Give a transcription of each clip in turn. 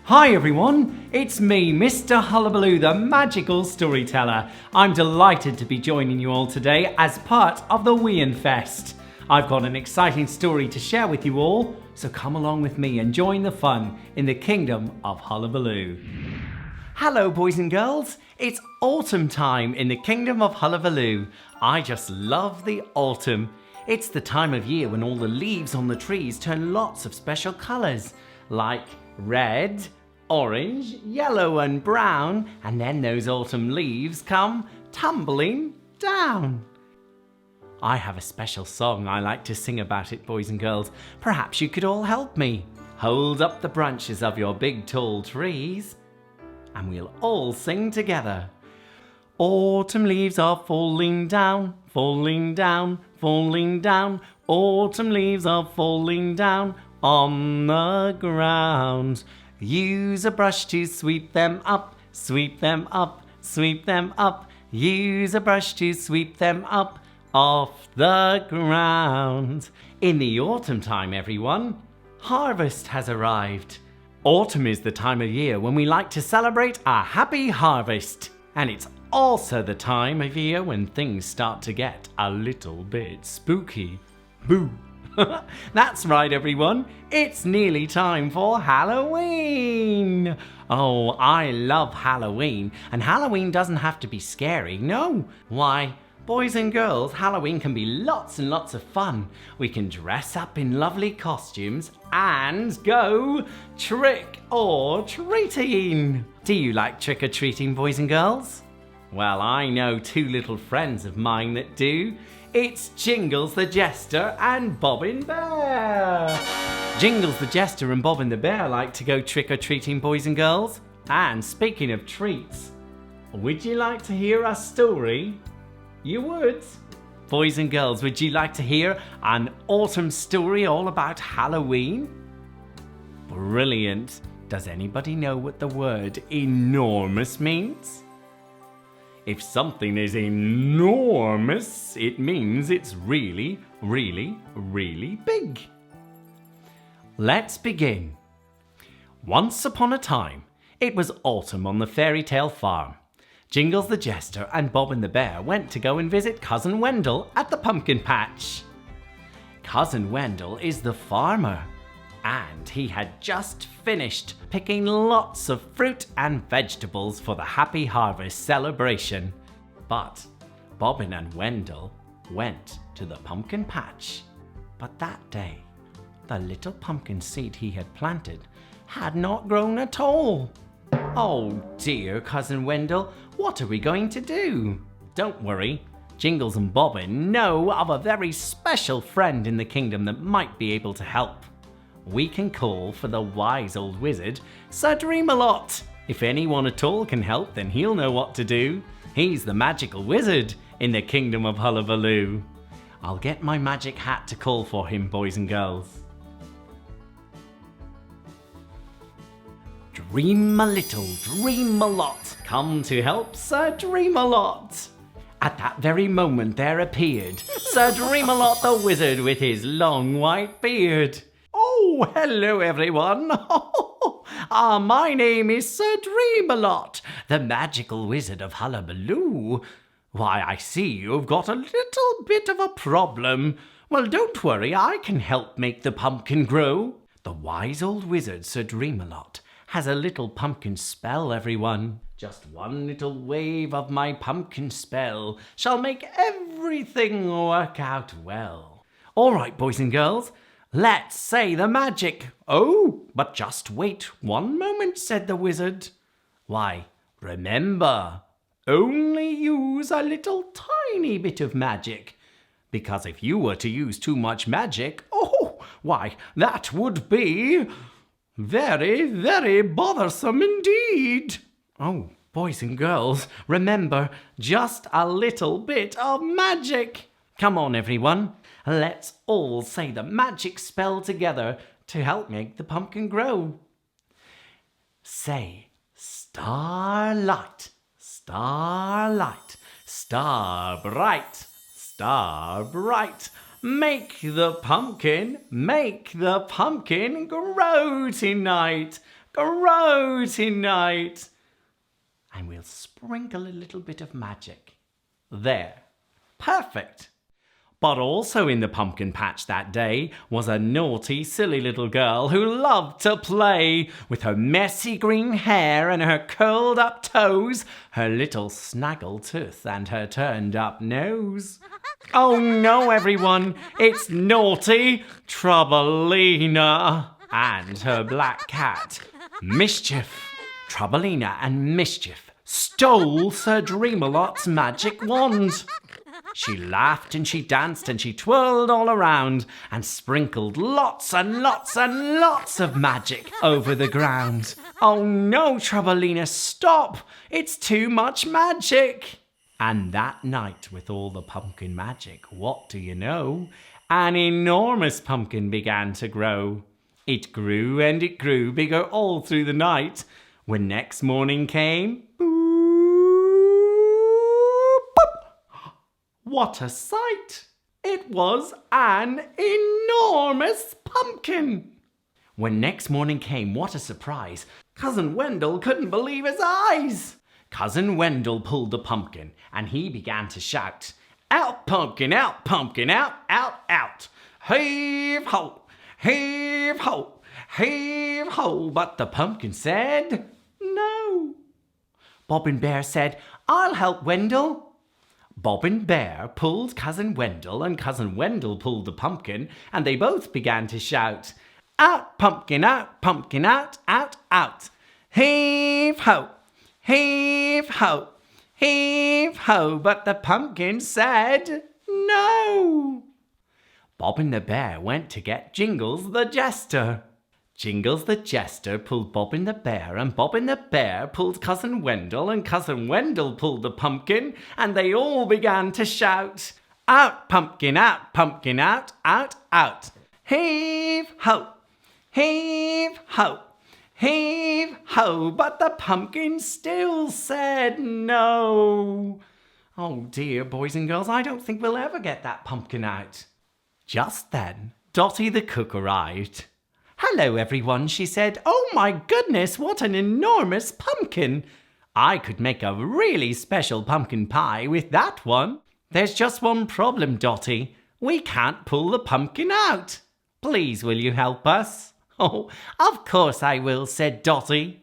Hi everyone, it's me, Mr Hullabaloo, the magical storyteller. I'm delighted to be joining you all today as part of the Wainfest. I've got an exciting story to share with you all, so come along with me and join the fun in the kingdom of Hullabaloo. Hello boys and girls, it's autumn time in the kingdom of Hullabaloo. I just love the autumn. It's the time of year when all the leaves on the trees turn lots of special colours, like red, orange, yellow and brown, and then those autumn leaves come tumbling down. I have a special song I like to sing about it, boys and girls. Perhaps you could all help me. Hold up the branches of your big tall trees, and we'll all sing together. Autumn leaves are falling down, falling down, falling down. Autumn leaves are falling down on the ground. Use a brush to sweep them up, sweep them up, sweep them up. Use a brush to sweep them up off the ground. In the autumn time, everyone, harvest has arrived. Autumn is the time of year when we like to celebrate a happy harvest. And it's also the time of year when things start to get a little bit spooky. Boo! That's right, everyone. It's nearly time for Halloween. Oh, I love Halloween. And Halloween doesn't have to be scary, no. Why, boys and girls, Halloween can be lots and lots of fun. We can dress up in lovely costumes and go trick or treating. Do you like trick or treating, boys and girls? Well, I know two little friends of mine that do. It's Jingles the Jester and Bobbin Bear. Jingles the Jester and Bobbin the Bear like to go trick-or-treating, boys and girls. And speaking of treats, would you like to hear a story? You would? Boys and girls, would you like to hear an autumn story all about Halloween? Brilliant. Does anybody know what the word enormous means? If something is enormous, it means it's really, really, really big. Let's begin. Once upon a time, it was autumn on the fairy tale farm. Jingles the Jester and Bobbin the Bear went to go and visit Cousin Wendell at the pumpkin patch. Cousin Wendell is the farmer, and he had just finished picking lots of fruit and vegetables for the happy harvest celebration. But Bobbin and Wendell went to the pumpkin patch. But that day, the little pumpkin seed he had planted had not grown at all. Oh dear, Cousin Wendell, what are we going to do? Don't worry, Jingles and Bobbin know of a very special friend in the kingdom that might be able to help. We can call for the wise old wizard, Sir Dream-a-Lot. If anyone at all can help, then he'll know what to do. He's the magical wizard in the kingdom of Hullabaloo. I'll get my magic hat to call for him, boys and girls. Dream a little, dream a lot, come to help Sir Dream-a-Lot. At that very moment there appeared Sir Dream-a-Lot the wizard with his long white beard. Oh, hello everyone. My name is Sir Dream-a-Lot, the magical wizard of Hullabaloo. Why, I see you've got a little bit of a problem. Well, don't worry, I can help make the pumpkin grow. The wise old wizard, Sir Dream-a-Lot, has a little pumpkin spell, everyone. Just one little wave of my pumpkin spell shall make everything work out well. All right, boys and girls, let's say the magic. Oh, but just wait 1 moment, said the wizard. Why, remember, only use a little tiny bit of magic. Because if you were to use too much magic, why, that would be very, very bothersome indeed. Oh, boys and girls, remember, just a little bit of magic. Come on, everyone. Let's all say the magic spell together to help make the pumpkin grow. Say, starlight, starlight, star bright, star bright. Make the pumpkin grow tonight. grow tonight. And we'll sprinkle a little bit of magic. There. Perfect. But also in the pumpkin patch that day was a naughty, silly little girl who loved to play with her messy green hair and her curled up toes, her little snaggle tooth and her turned up nose. Oh no, everyone, it's naughty Troublina and her black cat, Mischief. Troublina and Mischief stole Sir Dream-a-Lot's magic wand. She laughed and she danced and she twirled all around and sprinkled lots and lots and lots of magic over the ground. Oh no, Troublina, stop! It's too much magic! And that night, with all the pumpkin magic, what do you know? An enormous pumpkin began to grow. It grew and it grew bigger all through the night. When next morning came, what a sight! It was an enormous pumpkin! When next morning came, what a surprise! Cousin Wendell couldn't believe his eyes! Cousin Wendell pulled the pumpkin, and he began to shout, out, pumpkin, out, out, out! Heave ho! Heave ho! Heave ho! But the pumpkin said, no! Bobbin Bear said, I'll help Wendell. Bobbin Bear pulled Cousin Wendell and Cousin Wendell pulled the pumpkin and they both began to shout, out, pumpkin, out, out, out. Heave ho, heave ho, heave ho. But the pumpkin said no. Bobbin the Bear went to get Jingles the Jester. Jingles the Jester pulled Bobbin the Bear and Bobbin the Bear pulled Cousin Wendell and Cousin Wendell pulled the pumpkin and they all began to shout, out, pumpkin, out, out, out. Heave ho, heave ho, heave ho. But the pumpkin still said no. Oh dear, boys and girls, I don't think we'll ever get that pumpkin out. Just then, Dotty the cook arrived. Hello, everyone, she said. Oh, my goodness, what an enormous pumpkin. I could make a really special pumpkin pie with that one. There's just one problem, Dotty. We can't pull the pumpkin out. Please, will you help us? Oh, of course I will, said Dotty.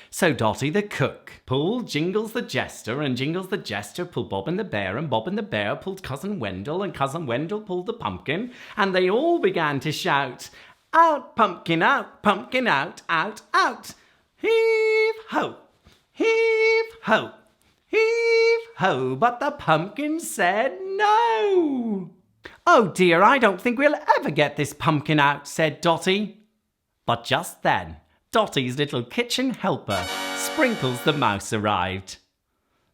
So Dotty the cook pulled Jingles the Jester and Jingles the Jester pulled Bobbin the Bear and Bobbin the Bear pulled Cousin Wendell and Cousin Wendell pulled the pumpkin and they all began to shout, out, pumpkin, out, out, out. Heave ho, heave ho, heave ho. But the pumpkin said no. Oh dear, I don't think we'll ever get this pumpkin out, said Dotty. But just then, Dotty's little kitchen helper, Sprinkles the Mouse, arrived.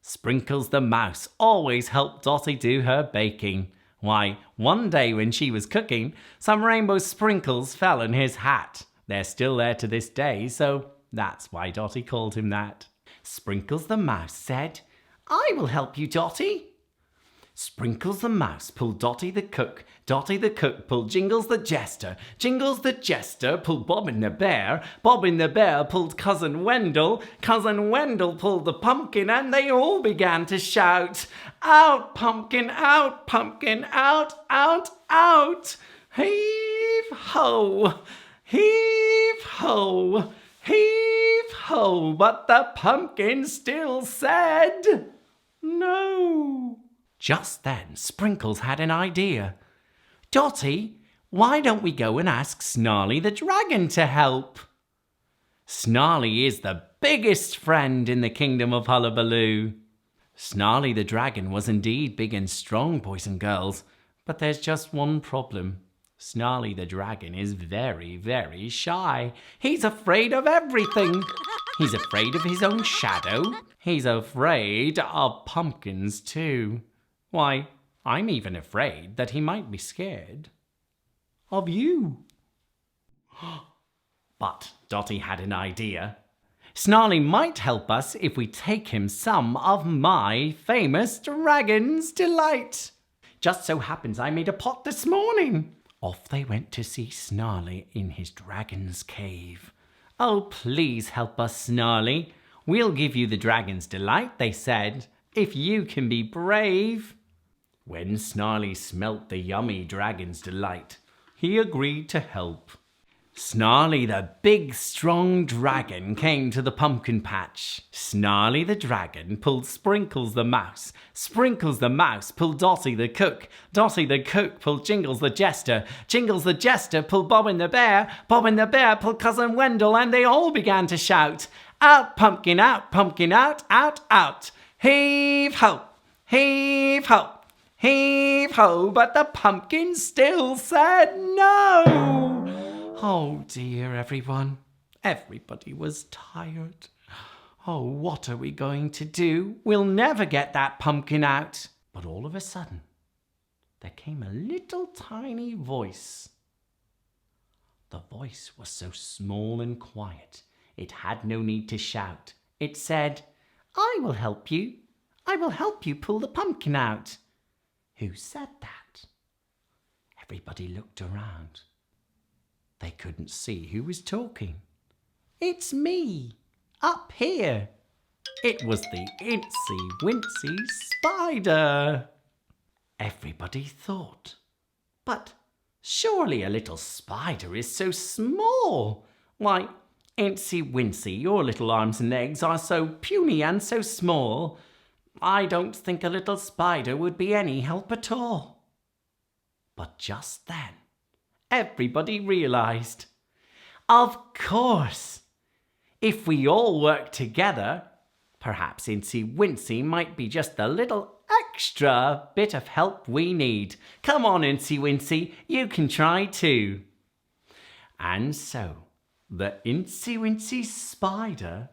Sprinkles the Mouse always helped Dotty do her baking. Why, one day when she was cooking, some rainbow sprinkles fell in his hat. They're still there to this day, so that's why Dotty called him that. Sprinkles the Mouse said, I will help you, Dotty. Sprinkles the Mouse pulled Dotty the cook. Dotty the cook pulled Jingles the Jester. Jingles the Jester pulled Bobbin the Bear. Bobbin the Bear pulled Cousin Wendell. Cousin Wendell pulled the pumpkin and they all began to shout, out, pumpkin, out, out, out. Heave ho, heave ho, heave ho. But the pumpkin still said no. Just then, Sprinkles had an idea. Dotty, why don't we go and ask Snarly the Dragon to help? Snarly is the biggest friend in the kingdom of Hullabaloo. Snarly the Dragon was indeed big and strong, boys and girls, but there's just one problem. Snarly the Dragon is very, very shy. He's afraid of everything. He's afraid of his own shadow. He's afraid of pumpkins too. Why, I'm even afraid that he might be scared of you. But Dotty had an idea. Snarly might help us if we take him some of my famous Dragon's Delight. Just so happens I made a pot this morning. Off they went to see Snarly in his dragon's cave. "Oh, please help us, Snarly. We'll give you the dragon's delight," they said, "if you can be brave." When Snarly smelt the yummy dragon's delight, he agreed to help. Snarly the big strong dragon came to the pumpkin patch. Snarly the dragon pulled Sprinkles the mouse. Sprinkles the mouse pulled Dotty the cook. Dotty the cook pulled Jingles the jester. Jingles the jester pulled Bobbin the bear. Bobbin the bear pulled Cousin Wendell, and they all began to shout, out, pumpkin, out, out, out. Heave ho, heave ho, heave ho, but the pumpkin still said no. Oh dear, everyone. Everybody was tired. Oh, what are we going to do? We'll never get that pumpkin out. But all of a sudden, there came a little tiny voice. The voice was so small and quiet, it had no need to shout. It said, "I will help you. I will help you pull the pumpkin out." Who said that? Everybody looked around. They couldn't see who was talking. "It's me, up here." It was the Incy Wincy Spider. Everybody thought, but surely a little spider is so small. Why, Incy Wincy, your little arms and legs are so puny and so small. I don't think a little spider would be any help at all. But just then, everybody realized, of course, if we all work together, perhaps Incy Wincy might be just the little extra bit of help we need. Come on, Incy Wincy, you can try too. And so, the Incy Wincy Spider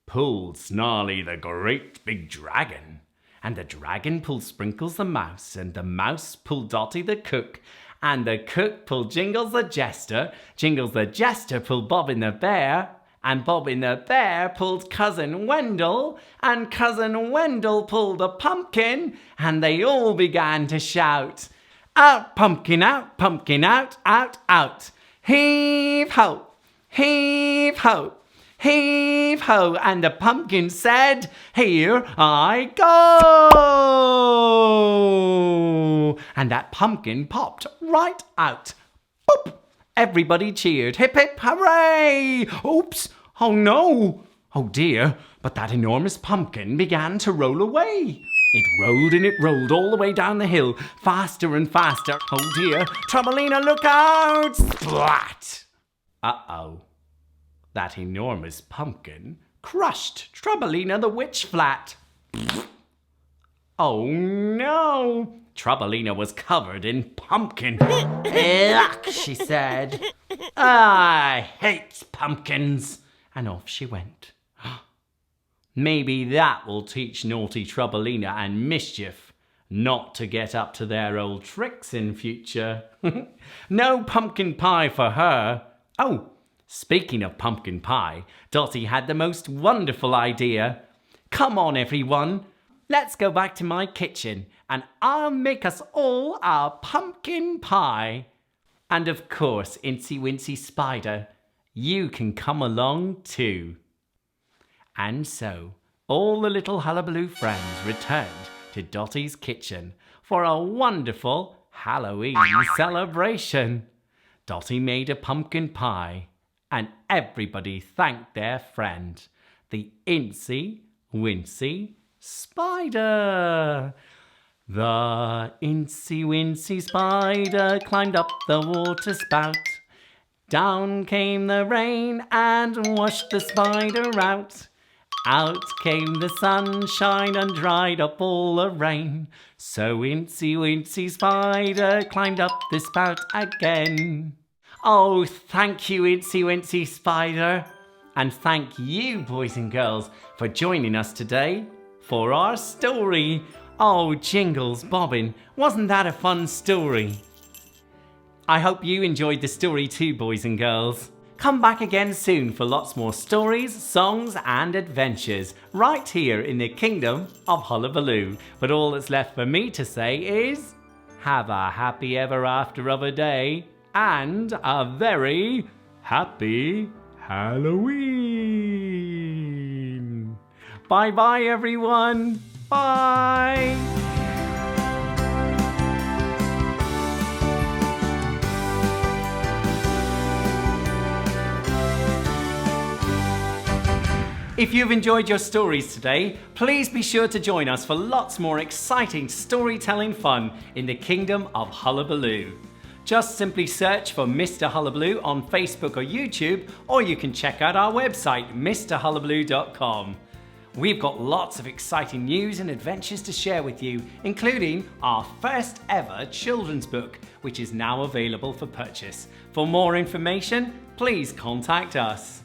pulled Snarly the great big dragon, and the dragon pulled Sprinkles the mouse, and the mouse pulled Dotty the cook, and the cook pulled Jingles the jester. Jingles the jester pulled Bobbin the bear, and Bobbin the bear pulled Cousin Wendell, and Cousin Wendell pulled the pumpkin, and they all began to shout, out, pumpkin, out, out, out. Heave ho, heave ho, heave ho, and the pumpkin said, here I go. And that pumpkin popped right out. Boop! Everybody cheered. Hip, hip, hooray! Oops! Oh no! Oh dear! But that enormous pumpkin began to roll away. It rolled and it rolled all the way down the hill, faster and faster. Oh dear! Troublina, look out! Splat! Uh-oh. That enormous pumpkin crushed Troublina the witch flat. Oh no! Troublina was covered in pumpkin. Yuck, she said. I hate pumpkins. And off she went. Maybe that will teach naughty Troublina and Mischief not to get up to their old tricks in future. No pumpkin pie for her. Oh, speaking of pumpkin pie, Dotty had the most wonderful idea. Come on, everyone. Let's go back to my kitchen and I'll make us all our pumpkin pie. And of course, Incy Wincy Spider, you can come along too. And so, all the little Hullabaloo friends returned to Dotty's kitchen for a wonderful Halloween celebration. Dotty made a pumpkin pie, and everybody thanked their friend, the Incy Wincy Spider. The Incy Wincy Spider climbed up the water spout. Down came the rain and washed the spider out. Out came the sunshine and dried up all the rain. So Incy Wincy Spider climbed up the spout again. Oh, thank you, Incy Wincy Spider. And thank you, boys and girls, for joining us today for our story. Oh, Jingles, Bobbin, wasn't that a fun story? I hope you enjoyed the story too, boys and girls. Come back again soon for lots more stories, songs and adventures right here in the kingdom of Hullabaloo. But all that's left for me to say is, have a happy ever after of a day and a very happy Halloween. Bye bye everyone. Bye. If you've enjoyed your stories today, please be sure to join us for lots more exciting storytelling fun in the kingdom of Hullabaloo. Just simply search for Mr Hullabaloo on Facebook or YouTube, or you can check out our website, mrhullabaloo.com. We've got lots of exciting news and adventures to share with you, including our first ever children's book, which is now available for purchase. For more information, please contact us.